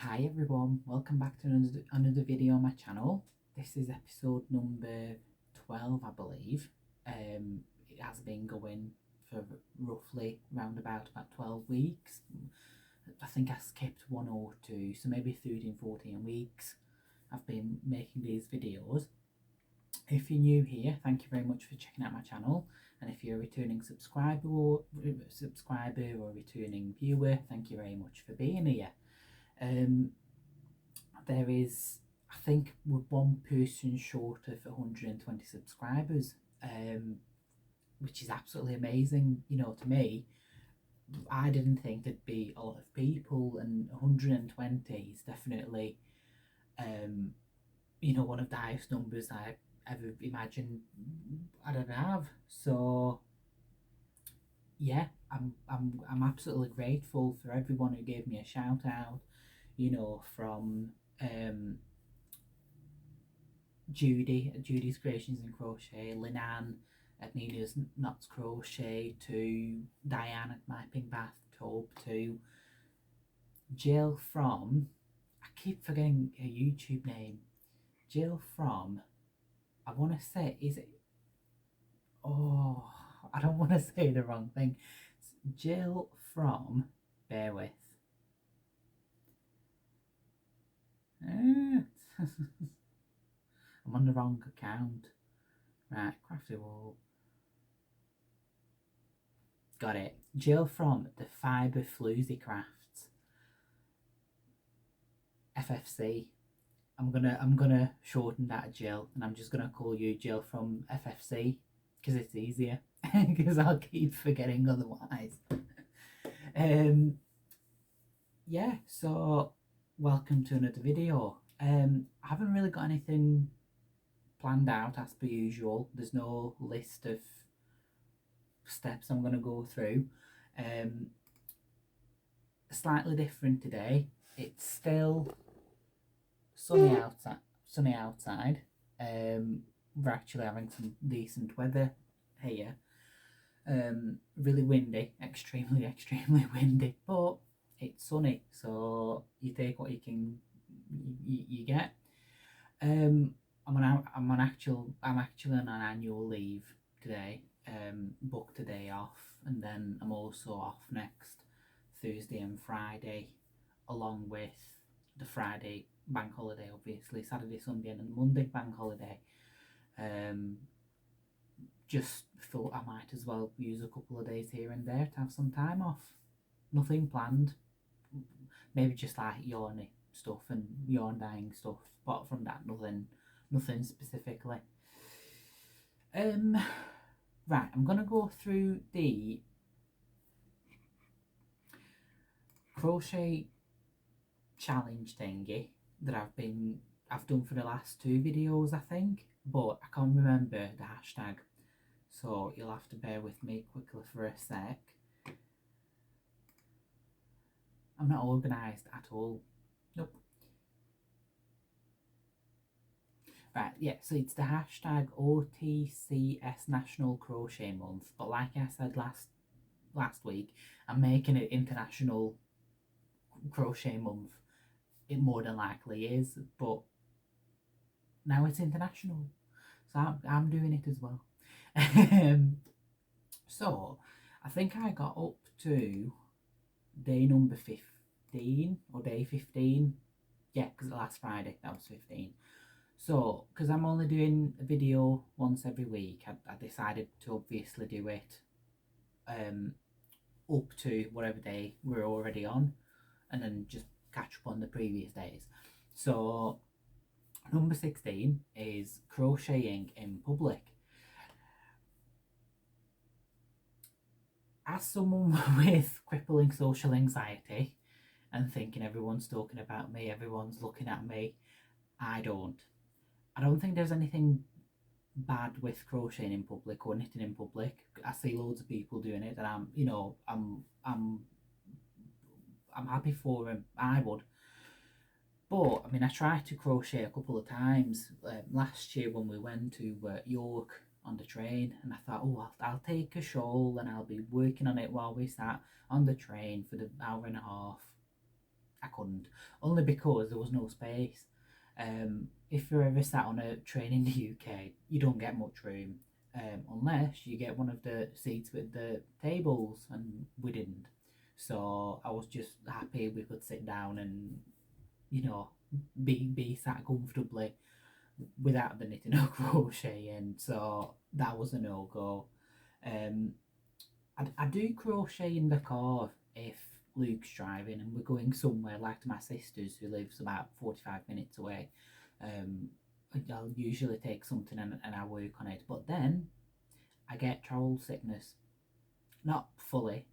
Hi everyone, welcome back to another video on my channel. This is episode number 12, I believe. It has been going for roughly around about 12 weeks. I think I skipped one or two, so maybe 13, 14 weeks I've been making these videos. If you're new here, thank you very much for checking out my channel. And if you're a returning subscriber or returning viewer, thank you very much for being here. There is, I think we're one person short of 120 subscribers, which is absolutely amazing. You know, to me, I didn't think there'd be a lot of people, and 120 is definitely, you know, one of the highest numbers I ever imagined I'd ever have. So yeah, I'm absolutely grateful for everyone who gave me a shout out, you know, from Judy's Creations and Crochet, Linan at Nina's Knots Crochet, to Diane at My Pink Bathtub, to Jill from, I keep forgetting her YouTube name, Jill from, I want to say, is it, oh, I don't want to say the wrong thing, it's Jill from, bear with, I'm on the wrong account. Right, Crafty Wall. Got it. Jill from the Fibre Floozy Crafts. FFC. I'm gonna shorten that, Jill, and I'm just gonna call you Jill from FFC because it's easier. Because I'll keep forgetting otherwise. Yeah, so welcome to another video. I haven't really got anything planned out as per usual. There's no list of steps I'm going to go through. Slightly different today. It's still sunny outside. We're actually having some decent weather here. Really windy, extremely windy, but it's sunny, so you take what you can you get. I'm actually on an annual leave today. Booked a day off, and then I'm also off next Thursday and Friday, along with the Friday bank holiday, obviously Saturday, Sunday, and Monday bank holiday. Just thought I might as well use a couple of days here and there to have some time off. Nothing planned, maybe just like yarny stuff and yarn dyeing stuff. Apart from that, nothing specifically. Right, I'm gonna go through the crochet challenge thingy that I've done for the last two videos, I think, but I can't remember the hashtag, so you'll have to bear with me quickly for a sec. I'm not organised at all. Nope. Right, yeah, so it's the hashtag OTCS National Crochet Month, but like I said last week, I'm making it International Crochet Month. It more than likely is, but now it's international, so I'm doing it as well. So I think I got up to day number 15 or day 15. Yeah, because last Friday that was 15. So, because I'm only doing a video once every week, I decided to obviously do it up to whatever day we're already on, and then just catch up on the previous days. So, number 16 is crocheting in public. As someone with crippling social anxiety and thinking everyone's talking about me, everyone's looking at me, I don't think there's anything bad with crocheting in public or knitting in public. I see loads of people doing it, and I'm happy for them. I would, but I mean, I tried to crochet a couple of times last year when we went to York on the train, and I thought, oh, I'll take a shawl and I'll be working on it while we sat on the train for the hour and a half. I couldn't, only because there was no space. If you're ever sat on a train in the UK, you don't get much room, unless you get one of the seats with the tables, and we didn't. So I was just happy we could sit down and, you know, be sat comfortably without the knitting or crocheting. So that was a no go. Um, I do crochet in the car if Luke's driving and we're going somewhere like to my sister's who lives about 45 minutes away. Um, I'll usually take something and I work on it. But then I get travel sickness. Not fully,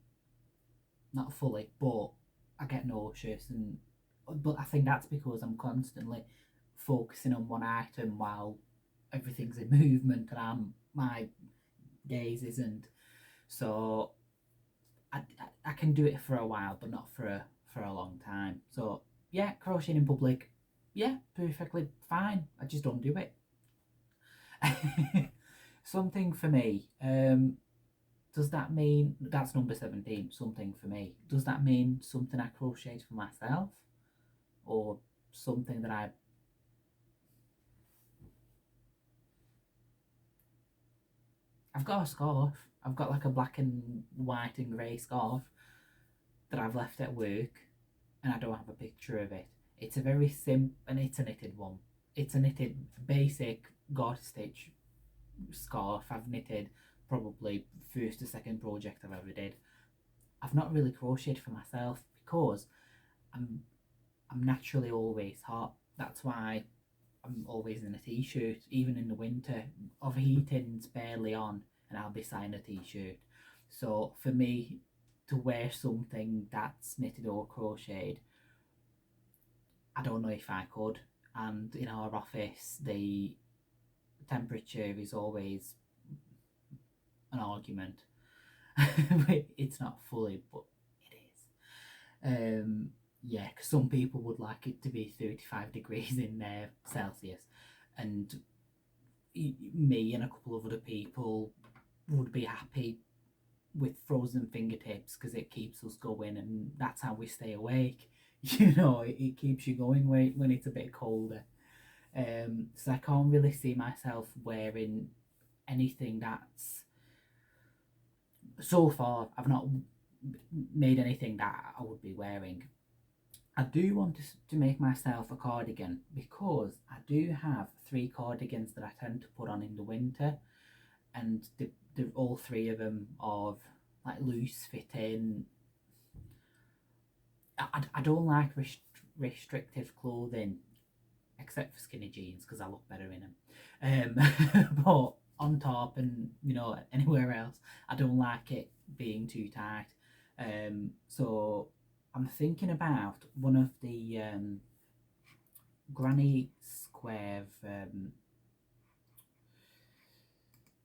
not fully, but I get nauseous, and but I think that's because I'm constantly focusing on one item while everything's in movement and my gaze isn't. So I can do it for a while, but not for a long time. So yeah, crocheting in public, yeah, perfectly fine. I just don't do it. Something for me. Does that mean that's number 17? Something for me. Does that mean something I crocheted for myself, or something that I've got a scarf. I've got like a black and white and grey scarf that I've left at work, and I don't have a picture of it. It's a very simple, and it's a knitted one. It's a knitted basic garter stitch scarf. I've knitted probably first or second project I've ever did. I've not really crocheted for myself because I'm I'm naturally always hot. That's why I'm always in a t-shirt, even in the winter. Overheating's barely on, and I'll be sat in a t-shirt. So for me to wear something that's knitted or crocheted, I don't know if I could. And in our office, the temperature is always an argument. It's not fully, but it is. Yeah, because some people would like it to be 35 degrees in Celsius, and me and a couple of other people would be happy with frozen fingertips because it keeps us going, and that's how we stay awake. You know, it keeps you going when it's a bit colder. So I can't really see myself wearing anything that's, so far I've not made anything that I would be wearing. I do want to make myself a cardigan because I do have 3 cardigans that I tend to put on in the winter, and all 3 of them are like loose fitting. I don't like restrictive clothing except for skinny jeans because I look better in them. But on top and anywhere else, I don't like it being too tight. So I'm thinking about one of the granny square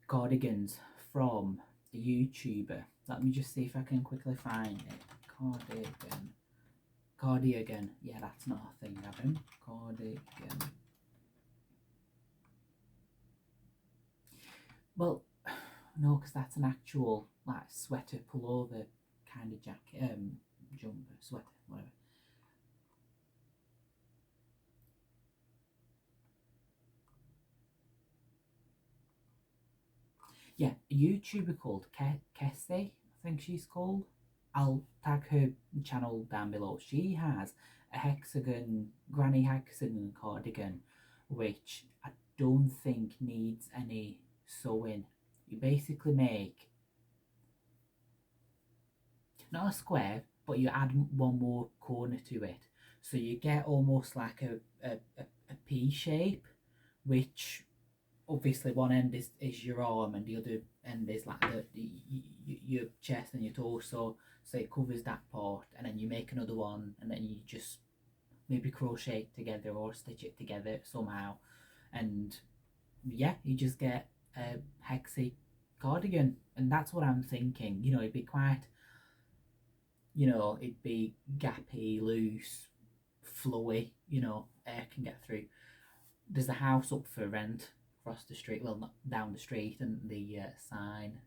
cardigans from the YouTuber. Let me just see if I can quickly find it. Cardigan. Yeah, that's not a thing, Adam. Cardigan. Well, no, because that's an actual like sweater pullover kind of jacket, jumper, sweater, whatever. Yeah, a YouTuber called Kessie, I think she's called. I'll tag her channel down below. She has a granny hexagon cardigan, which I don't think needs any sewing. You basically make not a square, but you add one more corner to it. So you get almost like a P shape, which obviously one end is your arm and the other end is like your chest and your torso. So it covers that part, and then you make another one, and then you just maybe crochet it together or stitch it together somehow, and yeah, you just get a hexy cardigan, and that's what I'm thinking. It'd be quite, it'd be gappy, loose, flowy. Air can get through. There's a house up for rent across the street, well, not down the street, and the sign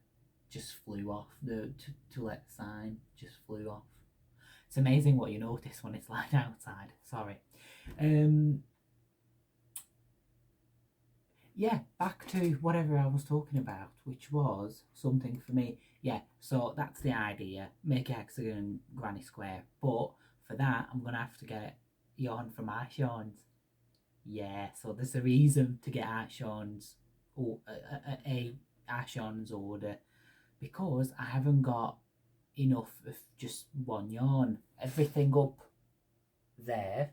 just flew off. The to let sign just flew off. It's amazing what you notice when it's light outside. Sorry. Yeah, back to whatever I was talking about, which was something for me. Yeah, so that's the idea. Make a hexagon granny square. But for that, I'm going to have to get yarn from Ashorn's. Yeah, so there's a reason to get Ashorn's, or a Ashorn's order, because I haven't got enough of just one yarn. Everything up there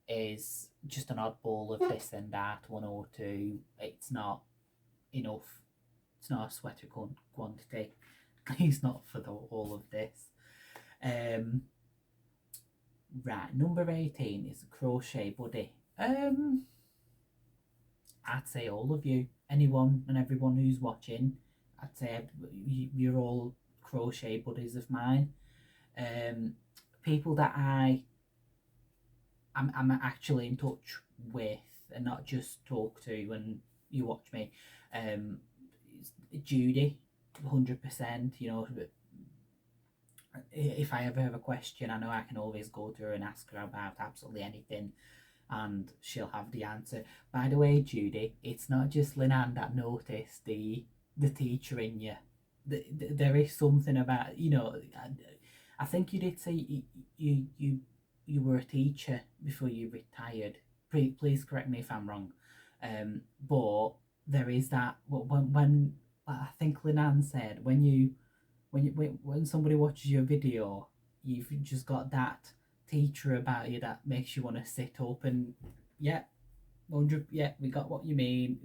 is just an oddball of this and that, one or two. It's not enough. It's not a sweater quantity. At least not for all of this. Right, number 18 is a crochet buddy. I'd say all of you, anyone and everyone who's watching, I'd say you're all crochet buddies of mine. People that I'm actually in touch with and not just talk to when you watch me. Judy, 100%. You know, if I ever have a question, I know I can always go to her and ask her about absolutely anything, and she'll have the answer. By the way, Judy, it's not just Linan that noticed the teacher in you. There is something about, you know. I think you did say you were a teacher before you retired. Please correct me if I'm wrong. But there is that when I think Linan said when somebody watches your video, you've just got that teacher about you that makes you want to sit up and yeah, 100. Yeah, we got what you mean.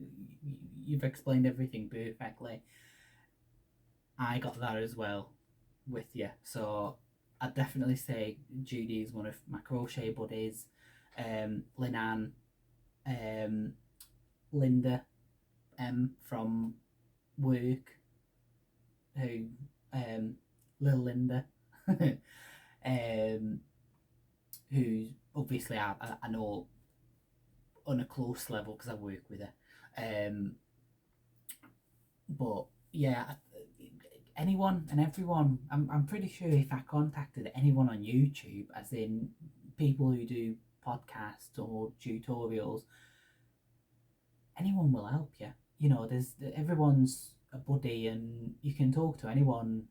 You've explained everything perfectly. I got that as well with you. So I'd definitely say Judy is one of my crochet buddies. Linan, Linda, from work, who little Linda, who obviously I know on a close level because I work with her. But yeah, anyone and everyone. I'm pretty sure if I contacted anyone on YouTube, as in people who do podcasts or tutorials, anyone will help you. You know, everyone's a buddy, and you can talk to anyone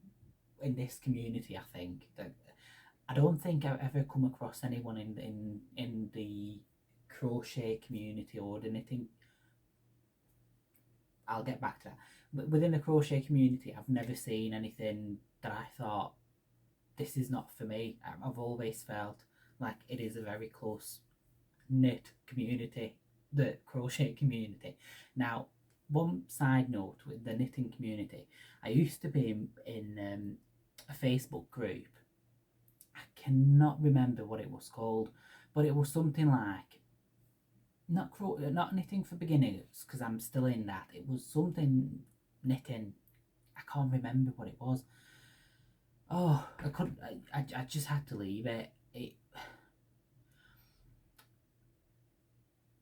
in this community. I think that I don't think I've ever come across anyone in the crochet community or the knitting. I'll get back to that. But within the crochet community, I've never seen anything that I thought this is not for me. I've always felt like it is a very close knit community, the crochet community. Now, one side note with the knitting community, I used to be in a Facebook group. I cannot remember what it was called, but it was something like not knitting for beginners, because I'm still in that. It was something knitting. I can't remember what it was. Oh, I couldn't. I just had to leave it.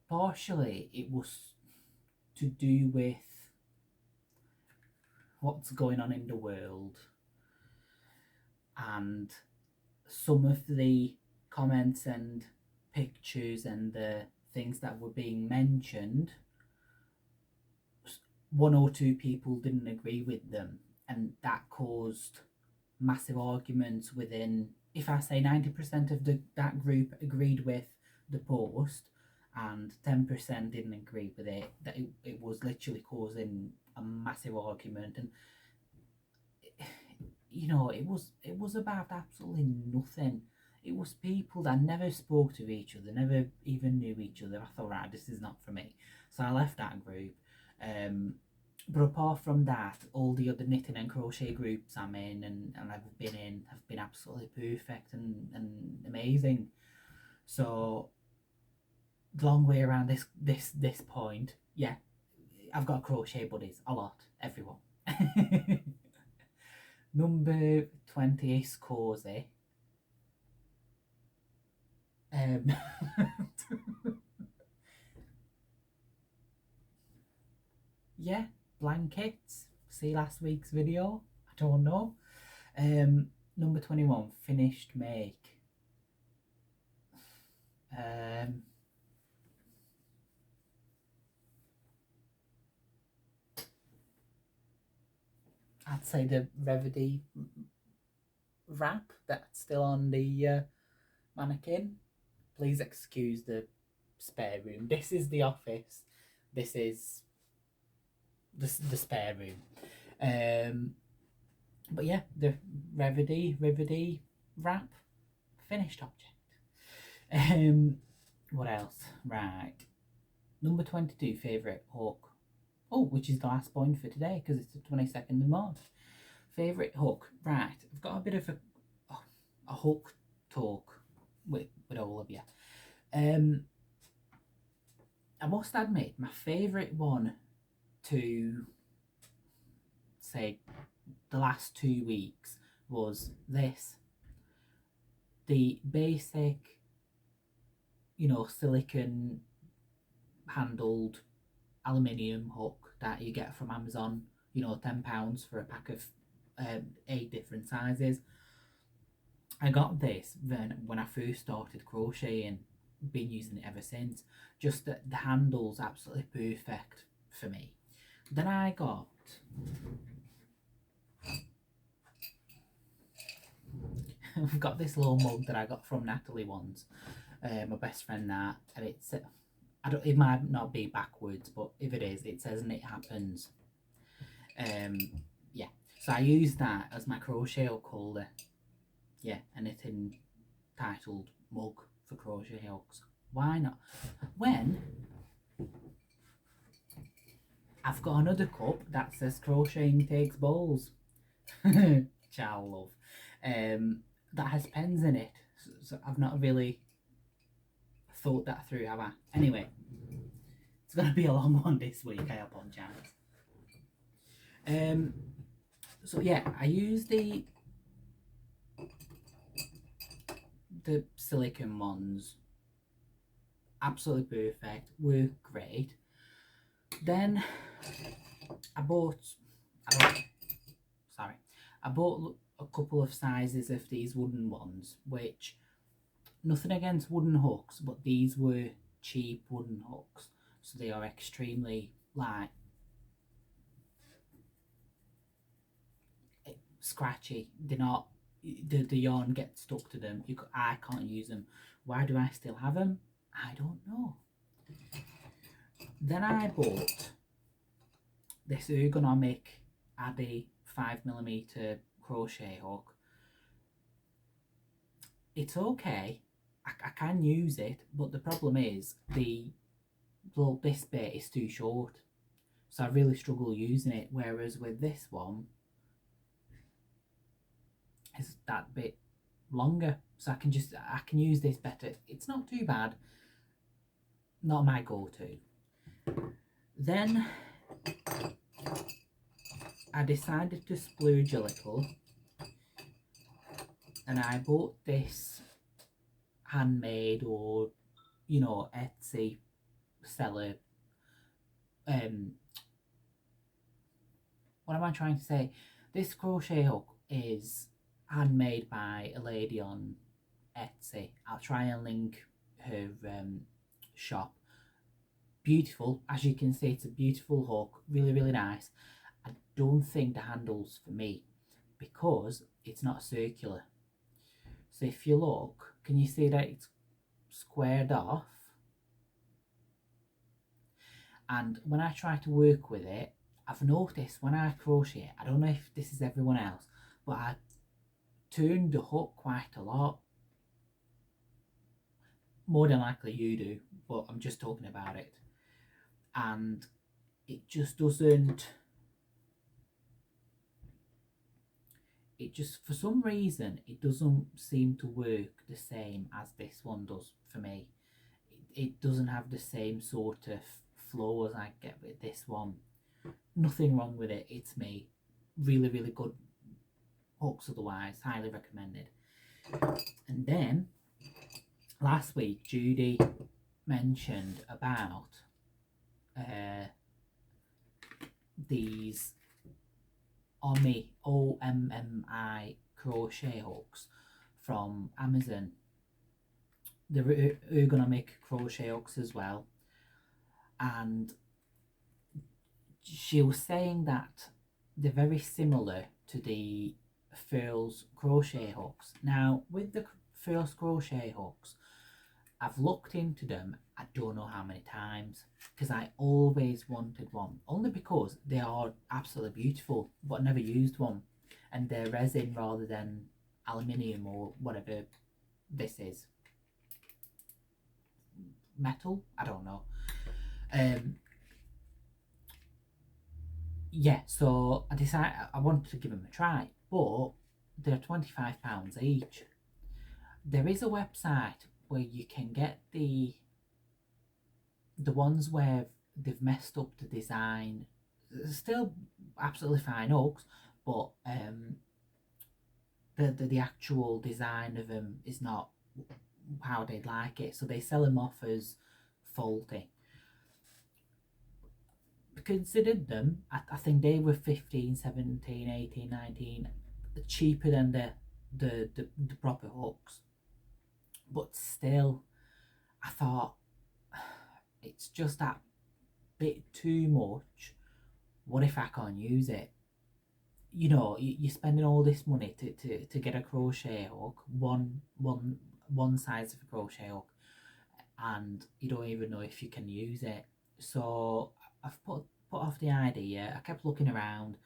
Partially it was to do with what's going on in the world, and some of the comments and pictures and the things that were being mentioned, one or two people didn't agree with them, and that caused massive arguments within. If I say 90% of that group agreed with the post and 10% didn't agree with it, that it was literally causing a massive argument. And you know, it was about absolutely nothing. It was people that never spoke to each other, never even knew each other. I thought, right, this is not for me, so I left that group. But apart from that, all the other knitting and crochet groups I'm in and I've been in have been absolutely perfect and amazing. So the long way around this point, yeah, I've got crochet buddies, a lot, everyone. Number 20 is cozy. Yeah, blankets. See last week's video? I don't know. number 21, finished make. I'd say the Revity wrap that's still on the mannequin. Please excuse the spare room. This is the office. This is the spare room. But yeah, the Revity wrap, finished object. What else? Right. Number 22, favourite hook. Oh, which is the last point for today because it's the 22nd of March. Favourite hook. Right. I've got a bit of a hook talk with all of you. I must admit, my favourite one to say the last 2 weeks was this. The basic, silicone handled aluminium hook that you get from Amazon, £10 for a pack of 8 different sizes. I got this when I first started crocheting, been using it ever since. Just that the handle's absolutely perfect for me. Then I got I've got this little mug that I got from Natalie once, my best friend that, and it's it might not be backwards, but if it is, it says "and it happens." Yeah, so I use that as my crochet hook holder. Yeah, and it's entitled "Mug for Crochet Hooks." Why not? When I've got another cup that says "Crocheting Takes Balls," ciao love, that has pens in it. So I've not really thought that through, have I? Anyway, it's going to be a long one this week, I apologise. So yeah, I use the silicone ones. Absolutely perfect, work great. Then I bought a couple of sizes of these wooden ones, which, nothing against wooden hooks, but these were cheap wooden hooks, so they are extremely light, scratchy. They're not, the yarn gets stuck to them. I can't use them. Why do I still have them? I don't know. Then I bought this ergonomic Addy 5mm crochet hook. It's okay. I can use it, but the problem is this bit is too short, so I really struggle using it. Whereas with this one, it's that bit longer, so I can use this better. It's not too bad. Not my go-to. Then I decided to splurge a little, and I bought this handmade or Etsy seller. What am I trying to say? This crochet hook is handmade by a lady on Etsy. I'll try and link her shop. Beautiful, as you can see, it's a beautiful hook, really, really nice. I don't think the handle's for me because it's not circular. So if you look, can you see that it's squared off? And when I try to work with it, I've noticed when I crochet, I don't know if this is everyone else, but I turn the hook quite a lot. More than likely you do, but I'm just talking about it. And it just doesn't, for some reason, it doesn't seem to work the same as this one does for me. It doesn't have the same sort of flow as I get with this one. Nothing wrong with it, it's me. Really, really good hooks otherwise, highly recommended. And then last week Judy mentioned about these OMMI crochet hooks from Amazon. They're ergonomic crochet hooks as well, and she was saying that they're very similar to the Furls crochet hooks. Now, with the Furls crochet hooks, I've looked into them, I don't know how many times, because I always wanted one, only because they are absolutely beautiful, but I never used one, and they're resin rather than aluminium or whatever this is. Metal? I don't know. Yeah, so I decided I wanted to give them a try, but they're £25 each. There is a website where you can get the ones where they've messed up the design. Still absolutely fine hooks, but the actual design of them is not how they'd like it, so they sell them off as faulty. Considered them, I think they were 15, 17, 18, 19, cheaper than the proper hooks, but still I thought it's just that bit too much. What if I can't use it? You know, you're spending all this money to get a crochet hook, one size of a crochet hook, and you don't even know if you can use it. So I've put off the idea. I kept looking around.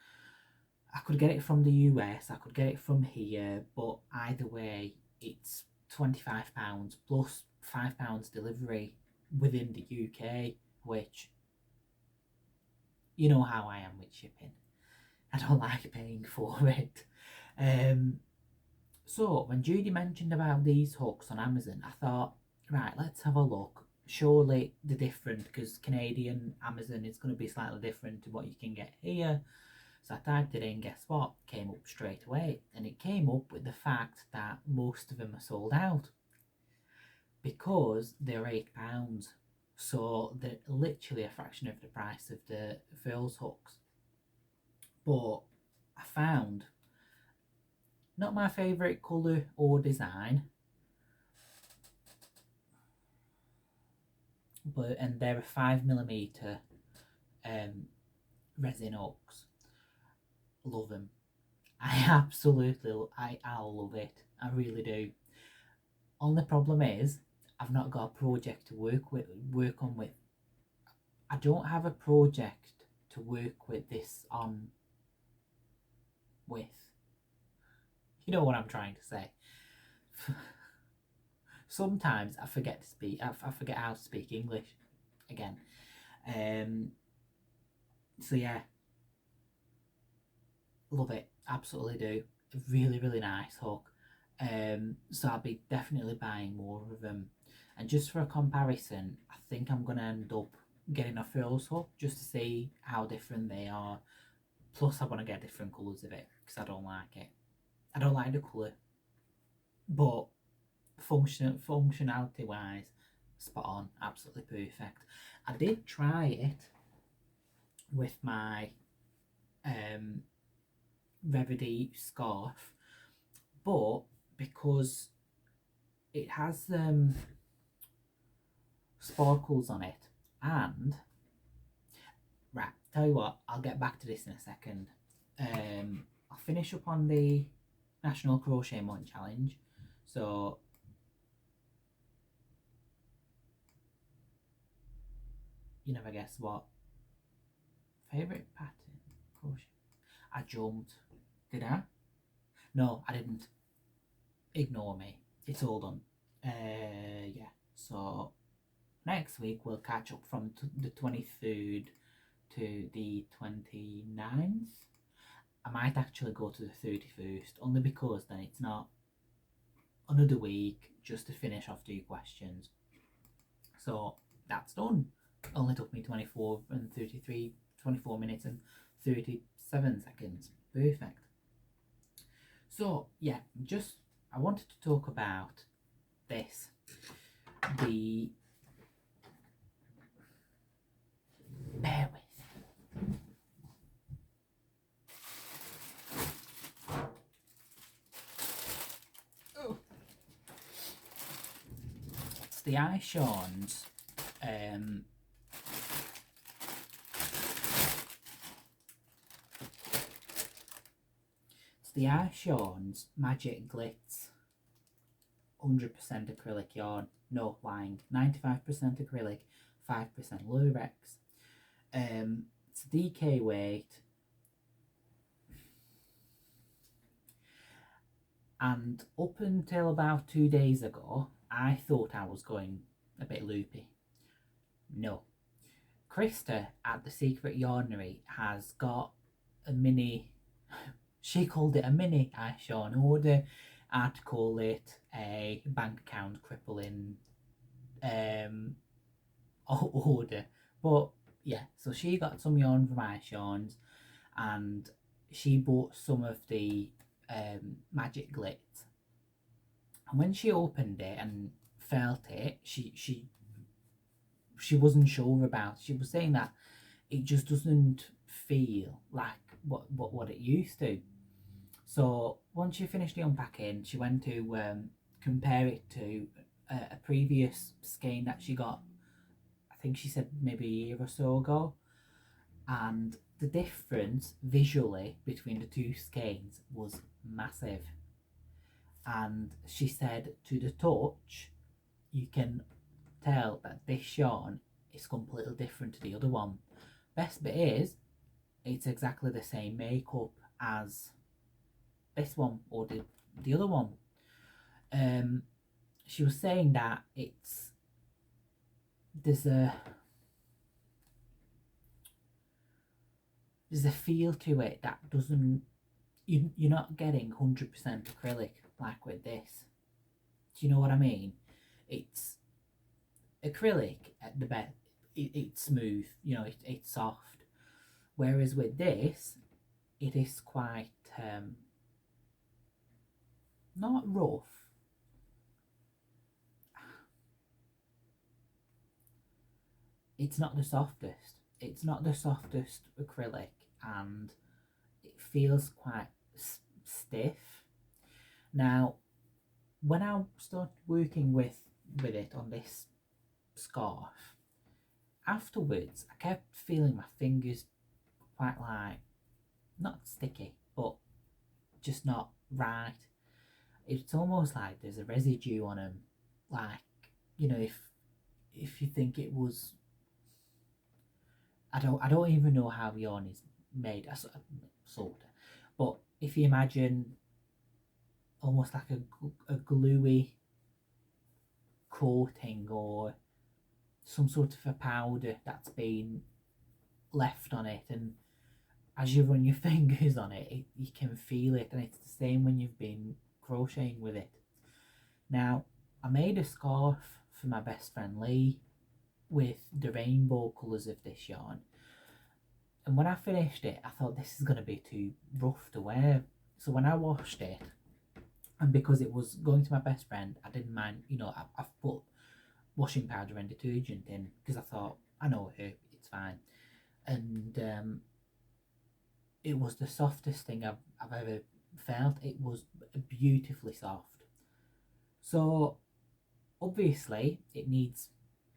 I could get it from the US, I could get it from here, but either way, it's £25 plus £5 delivery within the UK, which, you know how I am with shipping. I don't like paying for it. So when Judy mentioned about these hooks on Amazon, I thought, right, let's have a look. Surely they're different, because Canadian Amazon is going to be slightly different to what you can get here. So I typed it in, guess what? Came up straight away. And it came up with the fact that most of them are sold out, because they're £8. So they're literally a fraction of the price of the Furls hooks. But I found not my favourite colour or design, and they're a 5mm resin hooks. Love them. I'll love it. I really do. Only problem is I've not got a project to work on with. I don't have a project to work with this on with. You know what I'm trying to say. Sometimes I forget to speak. I forget how to speak English again. So yeah, love it. Absolutely do. A really, really nice hook. So I'll be definitely buying more of them. And just for a comparison, I think I'm going to end up getting a Furls hook just to see how different they are. Plus I want to get different colours of it, because I don't like it. I don't like the colour, but functionality wise, spot on, absolutely perfect. I did try it with my Revity scarf, but because it has sparkles on it, and right, tell you what, I'll get back to this in a second. I'll finish up on the National Crochet Month Challenge. So you never guess what. Favourite pattern? Crochet. I jumped. Did I? No, I didn't. Ignore me. It's all done. Yeah. So next week we'll catch up from the 23rd to the 29th. I might actually go to the 31st, only because then it's not another week just to finish off 2 questions. So that's done. Only took me 24 minutes and 37 seconds. Perfect. So yeah, I wanted to talk about this. Bear with. the eye Sean's the Eye Sean's Magic Glitz 100% acrylic yarn, no lying, 95% acrylic, 5% lurex. It's DK weight, and up until about 2 days ago I thought I was going a bit loopy. No, Krista at the Secret Yarnery has got a mini, she called it a mini Eye Sean order. I'd call it a bank account crippling order. But yeah, so she got some yarn from Eye Sean's, and she bought some of the Magic Glitz. And when she opened it and felt it, she wasn't sure about it. She was saying that it just doesn't feel like what it used to. So once she finished the unpacking, she went to compare it to a previous skein that she got, I think she said maybe a year or so ago, and the difference visually between the two skeins was massive. And she said to the touch you can tell that this yarn is completely different to the other one. Best bit is it's exactly the same makeup as this one or the other one. She was saying that there's a feel to it that doesn't, you're not getting 100% acrylic like with this. Do you know what I mean? It's acrylic at the best. It's smooth, you know, it's soft. Whereas with this, it is quite not rough. It's not the softest. It's not the softest acrylic, and it feels quite stiff. Now, when I started working with it on this scarf, afterwards I kept feeling my fingers quite like, not sticky, but just not right. It's almost like there's a residue on them, like, you know, if you think it was, I don't even know how yarn is made, sort of, but if you imagine almost like a gluey coating or some sort of a powder that's been left on it, and as you run your fingers on it, you can feel it, and it's the same when you've been crocheting with it. Now, I made a scarf for my best friend Lee with the rainbow colours of this yarn, and when I finished it I thought this is going to be too rough to wear. So when I washed it, and because it was going to my best friend, I didn't mind, you know, I've put washing powder and detergent in because I thought, I know her, it's fine. And it was the softest thing I've ever felt. It was beautifully soft. So obviously it needs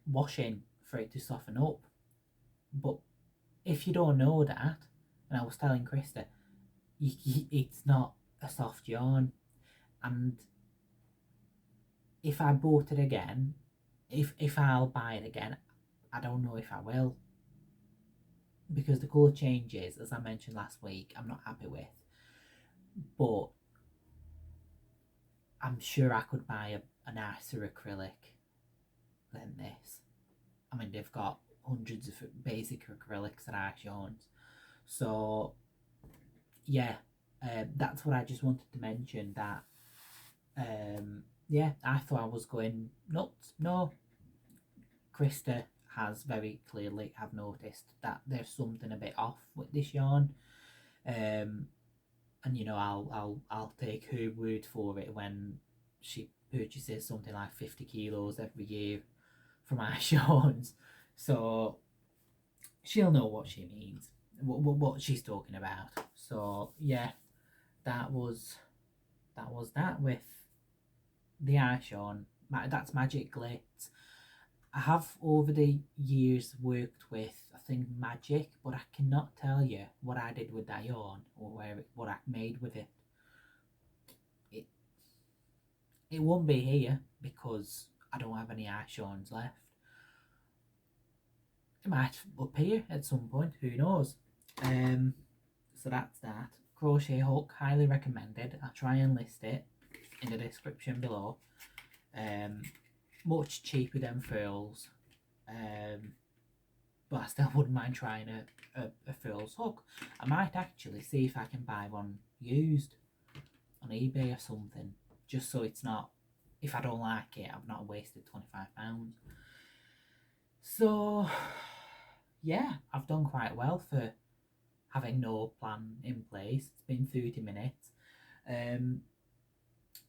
washing for it to soften up, but if you don't know that, and I was telling Krista, it's not a soft yarn. And if I bought it again, if I'll buy it again, I don't know if I will, because the colour changes, as I mentioned last week, I'm not happy with. But I'm sure I could buy a nicer acrylic than this. I mean, they've got hundreds of basic acrylics at Eye Sean's. So yeah, that's what I just wanted to mention, that yeah, I thought I was going nuts. No, Krista has very clearly have noticed that there's something a bit off with this yarn, and you know, I'll take her word for it when she purchases something like 50 kilos every year from Eye Sean's, so she'll know what she means, what she's talking about. So yeah, that was that with the Eye Sean that's Magic Glitz. I have over the years worked with, I think, Magic, but I cannot tell you what I did with that yarn or what I made with it. It won't be here because I don't have any ash yarns left. It might up here at some point, who knows. So that's that. Crochet hook, highly recommended. I'll try and list it in the description below. Much cheaper than furls, but I still wouldn't mind trying a furls hook. I might actually see if I can buy one used on eBay or something, just so it's not, if I don't like it, I've not wasted £25. So yeah, I've done quite well for having no plan in place. It's been 30 minutes.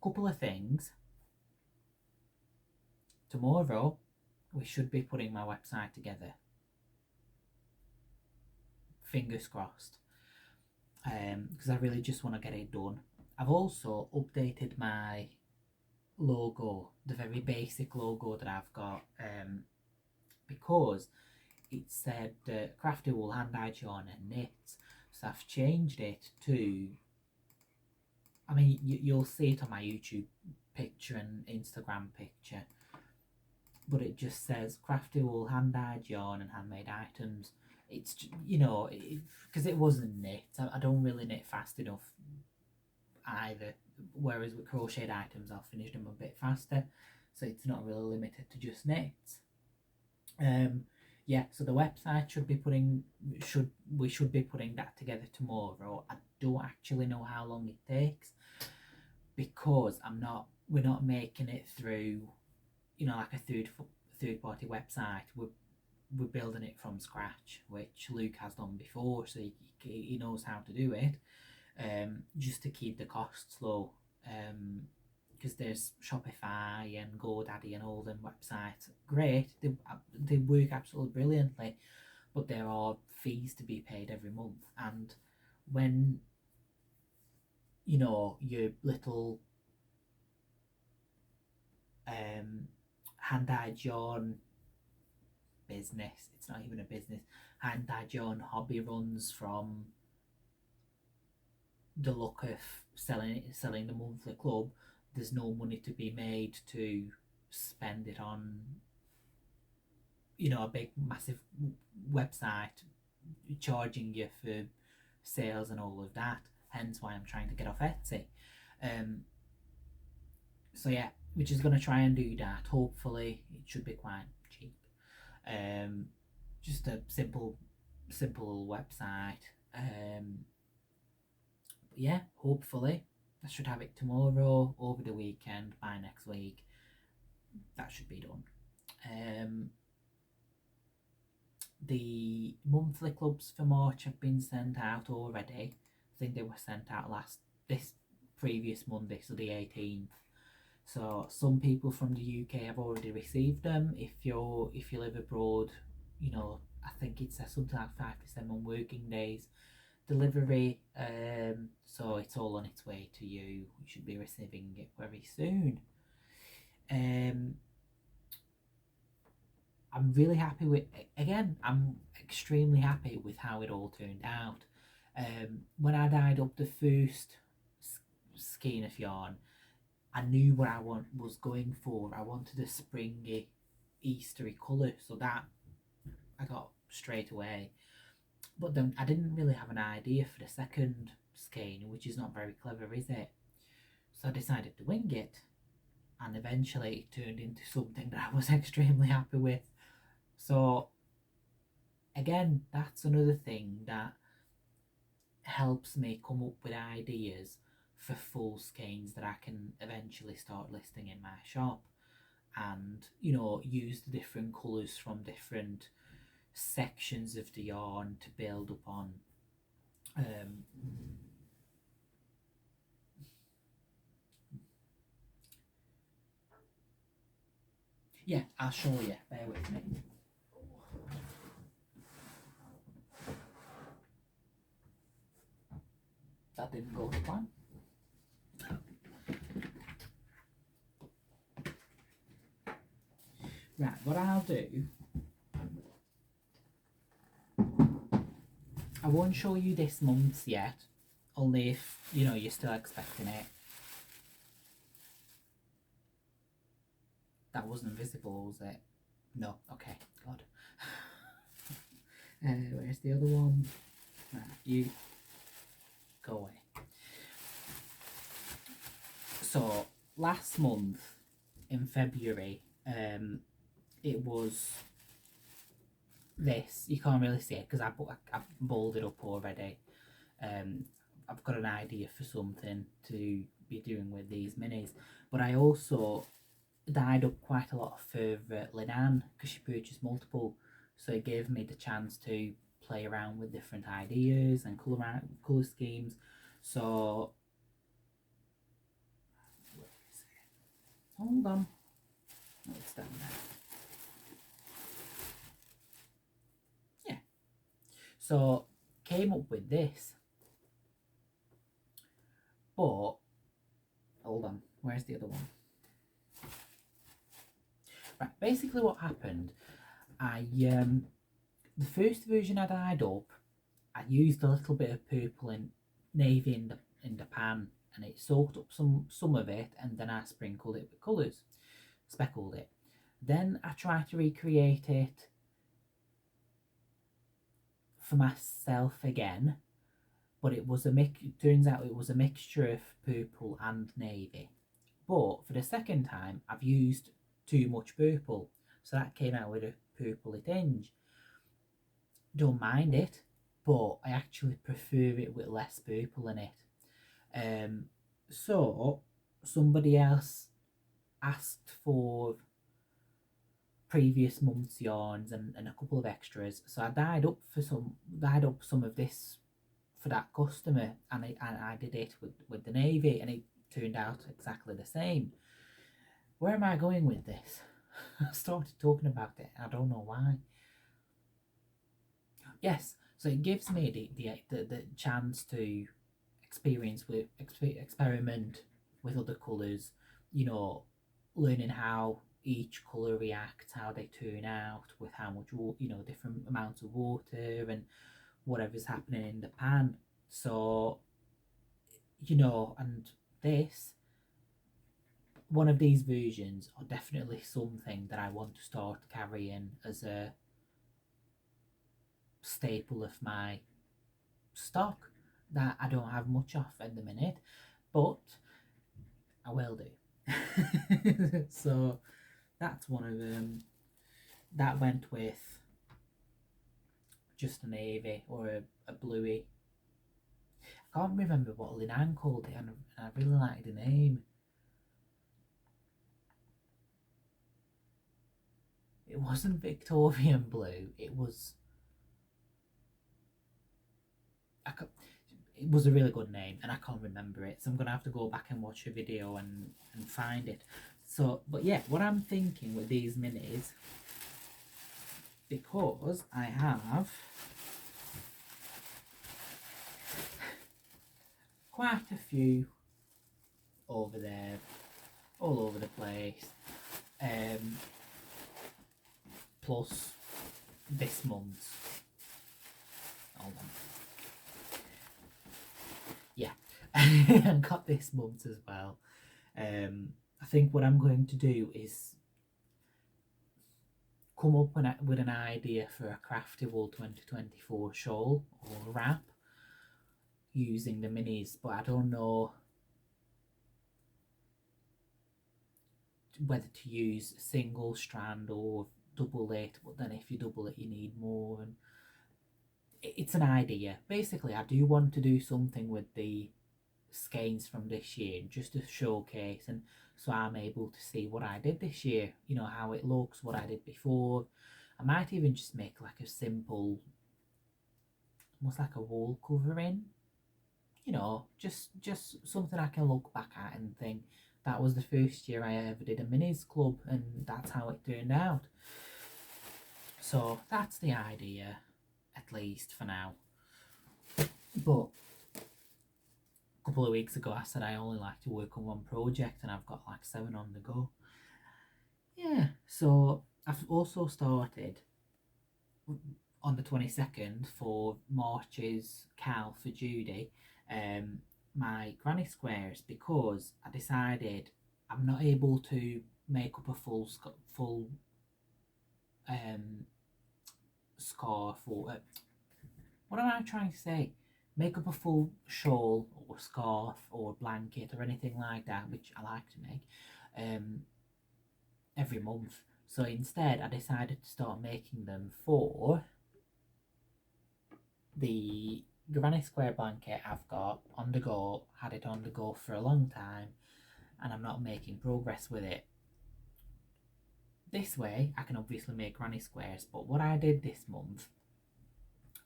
Couple of things. Tomorrow we should be putting my website together. Fingers crossed. Because I really just want to get it done. I've also updated my logo, the very basic logo that I've got, because it said Crafty wool, hand-dyed yarn and knits. So I've changed it to, I mean, you'll see it on my YouTube picture and Instagram picture, but it just says Crafty wool, hand-dyed yarn and handmade items. It's, you know, because it wasn't knit. I don't really knit fast enough either, whereas with crocheted items I'll finish them a bit faster, so it's not really limited to just knits. Yeah, so the website we should be putting that together tomorrow. I don't actually know how long it takes, because we're not making it through, you know, like a third party website. We're building it from scratch, which Luke has done before, so he knows how to do it, just to keep the costs low, because there's Shopify and GoDaddy and all them websites. Great, they work absolutely brilliantly, but there are fees to be paid every month, and when, you know, your little hand-dyed yarn business, it's not even a business, hand-dyed yarn hobby runs from the look of selling the monthly club, there's no money to be made to spend it on, you know, a big massive website charging you for sales and all of that, hence why I'm trying to get off Etsy. So yeah, we're just going to try and do that. Hopefully it should be quite cheap. Just a simple website. Yeah, hopefully I should have it tomorrow, over the weekend, by next week that should be done. The monthly clubs for March have been sent out already. I think they were sent out this previous Monday, so the 18th. So some people from the UK have already received them. If you live abroad, you know, I think it says something like 5 to 7 working days delivery. So it's all on its way to you. You should be receiving it very soon. I'm really happy with, again, I'm extremely happy with how it all turned out. When I dyed up the first skein of yarn, I knew what I was going for. I wanted a springy, Eastery colour, so that I got straight away. But then I didn't really have an idea for the second skein, which is not very clever, is it? So I decided to wing it, and eventually it turned into something that I was extremely happy with. So again, that's another thing that helps me come up with ideas for full skeins that I can eventually start listing in my shop, and, you know, use the different colours from different sections of the yarn to build up on. Yeah, I'll show you, bear with me. That didn't go to plan. Right, what I'll do, I won't show you this month's yet, only if, you know, you're still expecting it. That wasn't visible, was it? No, okay, God. Where's the other one? Right, you go away. So, last month, in February, it was this. You can't really see it because I've balled it up already. I've got an idea for something to be doing with these minis, but I also dyed up quite a lot for Linan because she purchased multiple, so it gave me the chance to play around with different ideas and colour schemes. So where is it? Hold on, no, it's down there. Yeah, so came up with this, but hold on, where's the other one? Right, basically what happened, I the first version I dyed up, I used a little bit of purple and navy in the pan, and it soaked up some of it, and then I sprinkled it with colours, speckled it. Then I tried to recreate it for myself again, but it turns out it was a mixture of purple and navy. But for the second time, I've used too much purple, so that came out with a purpley tinge. Don't mind it, but I actually prefer it with less purple in it. So somebody else asked for previous month's yarns and a couple of extras, so I dyed up some of this for that customer, and I did it with the navy, and it turned out exactly the same. Where am I going with this? I started talking about it, I don't know why. Yes, so it gives me the chance to experiment with other colours, you know, learning how each colour reacts, how they turn out, with how much, you know, different amounts of water and whatever's happening in the pan. So, you know, and this, one of these versions are definitely something that I want to start carrying as a staple of my stock that I don't have much of at the minute, but I will do. So that's one of them. That went with just a navy or a bluey. I can't remember what Linan called it, and I really liked the name. It wasn't Victorian blue. It was. It was a really good name, and I can't remember it, so I'm gonna have to go back and watch a video and find it. So, but yeah, what I'm thinking with these minis, because I have quite a few over there, all over the place, plus this month's. Hold on. Yeah, and got this month's as well. I think what I'm going to do is come up with an idea for a Crafty Wool 2024 shawl or wrap using the minis, but I don't know whether to use single strand or double it, but then if you double it you need more, and it's an idea. Basically, I do want to do something with the skeins from this year just to showcase, and so I'm able to see what I did this year, you know, how it looks, what I did before. I might even just make like a simple, almost like a wall covering, you know, just something I can look back at and think that was the first year I ever did a minis club, and that's how it turned out. So that's the idea, at least for now. But a couple of weeks ago I said I only like to work on one project, and I've got like 7 on the go. Yeah, so I've also started on the 22nd for March's Cal for Judy, my granny squares, because I decided I'm not able to make up a full scarf or what am I trying to say? Make up a full shawl or scarf or blanket or anything like that, which I like to make every month. So instead, I decided to start making them for the granny square blanket I've got on the go, had it on the go for a long time, and I'm not making progress with it. This way, I can obviously make granny squares, but what I did this month,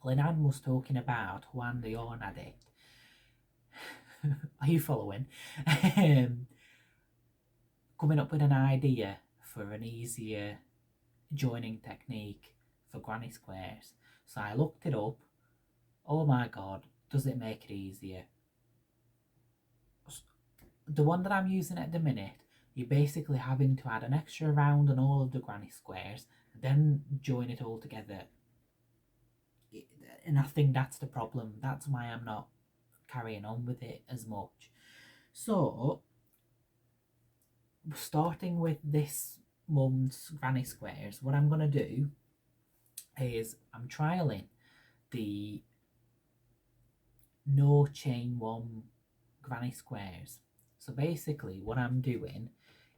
Linan was talking about Juan the Yarn Addict. Are you following? Coming up with an idea for an easier joining technique for granny squares. So I looked it up. Oh my god, does it make it easier? The one that I'm using at the minute, you're basically having to add an extra round on all of the granny squares, then join it all together. And I think that's the problem. That's why I'm not carrying on with it as much. So, starting with this month's granny squares, what I'm going to do is I'm trialing the no chain one granny squares. So basically what I'm doing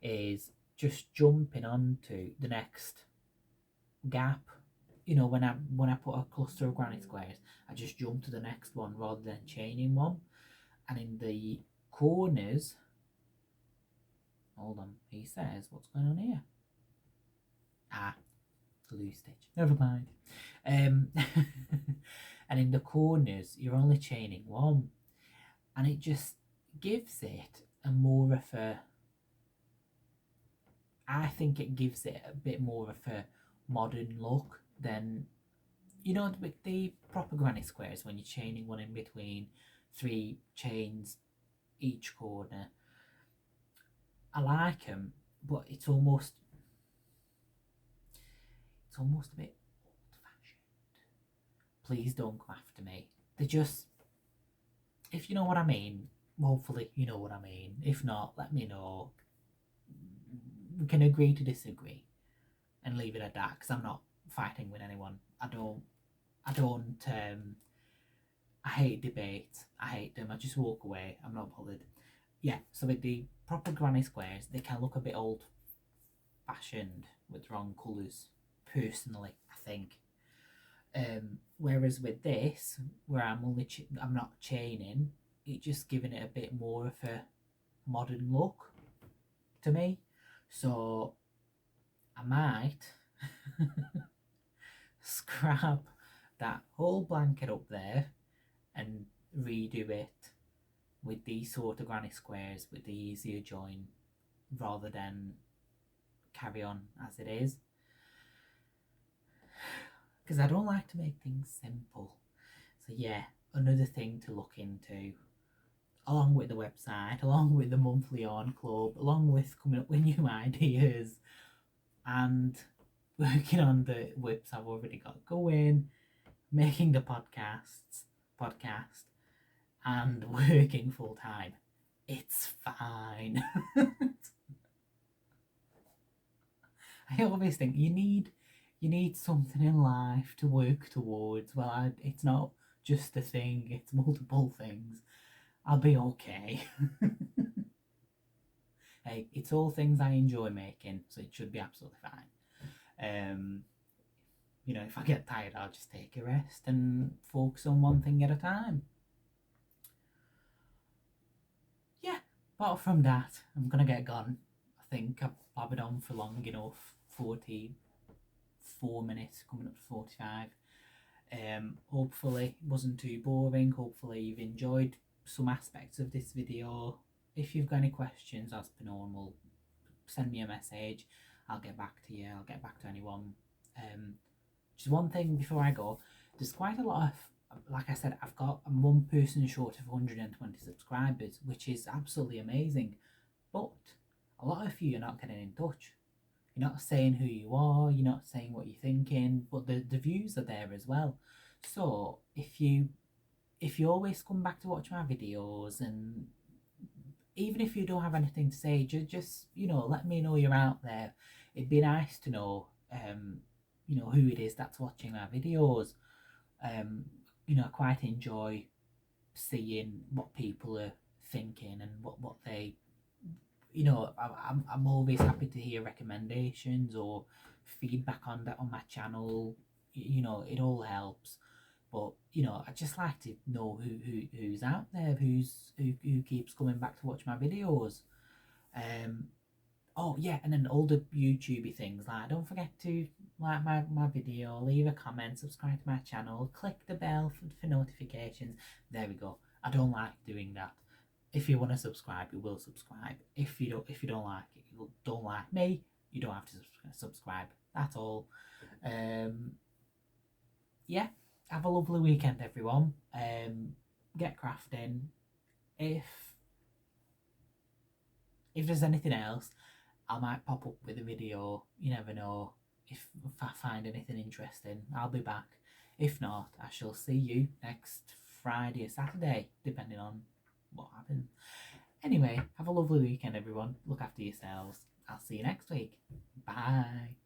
is just jumping onto the next gap. You know, when I put a cluster of granny squares, I just jump to the next one rather than chaining one. And in the corners, hold on, he says, what's going on here? Loose stitch, never mind. And in the corners, you're only chaining one, and it just gives it a more of a, I think it gives it a bit more of a modern look than, you know, with the proper granny squares when you're chaining one in between, 3 chains each corner. I like them, but it's almost a bit old-fashioned. Please don't come after me. They're just, if you know what I mean, hopefully you know what I mean. If not, let me know. We can agree to disagree and leave it at that, because I'm not fighting with anyone. I hate debate. I hate them. I just walk away. I'm not bothered. Yeah, so with the proper granny squares, they can look a bit old-fashioned with wrong colours, personally, I think. Whereas with this, where I'm not chaining, it's just giving it a bit more of a modern look to me. So I might scrap that whole blanket up there and redo it with these sort of granny squares with the easier join, rather than carry on as it is, because I don't like to make things simple. So yeah, another thing to look into, along with the website, along with the monthly yarn club, along with coming up with new ideas and working on the whips I've already got going, making the podcast and working full time. It's fine. I always think you need something in life to work towards. Well, it's not just a thing, it's multiple things. I'll be okay. Hey, it's all things I enjoy making, so it should be absolutely fine. You know, if I get tired, I'll just take a rest and focus on one thing at a time. Yeah, apart from that, I'm gonna get gone. I think I've babbled on for long enough. 44 minutes, coming up to 45. Hopefully it wasn't too boring. Hopefully you've enjoyed some aspects of this video. If you've got any questions, as per normal, send me a message. I'll get back to you. I'll get back to anyone. Just one thing before I go, there's quite a lot of, like I said, I'm one person short of 120 subscribers, which is absolutely amazing, but a lot of you are not getting in touch. You're not saying who you are, you're not saying what you're thinking, but the views are there as well. So if you always come back to watch my videos, and even if you don't have anything to say, just let me know you're out there. It'd be nice to know who it is that's watching my videos. um I quite enjoy seeing what people are thinking and what they I'm always happy to hear recommendations or feedback on that on my channel. It all helps. But I just like to know who's out there, who keeps coming back to watch my videos. um oh yeah, and then all the YouTubey things, like don't forget to like my video, leave a comment, subscribe to my channel, click the bell for notifications. There we go. I don't like doing that. If you want to subscribe, you will subscribe. If you don't like it, you don't like me, you don't have to subscribe. That's all. Yeah, have a lovely weekend, everyone. Get crafting. If there's anything else, I might pop up with a video. You never know. If I find anything interesting, I'll be back. If not, I shall see you next Friday or Saturday, depending on what happens. Anyway, have a lovely weekend, everyone. Look after yourselves. I'll see you next week. Bye.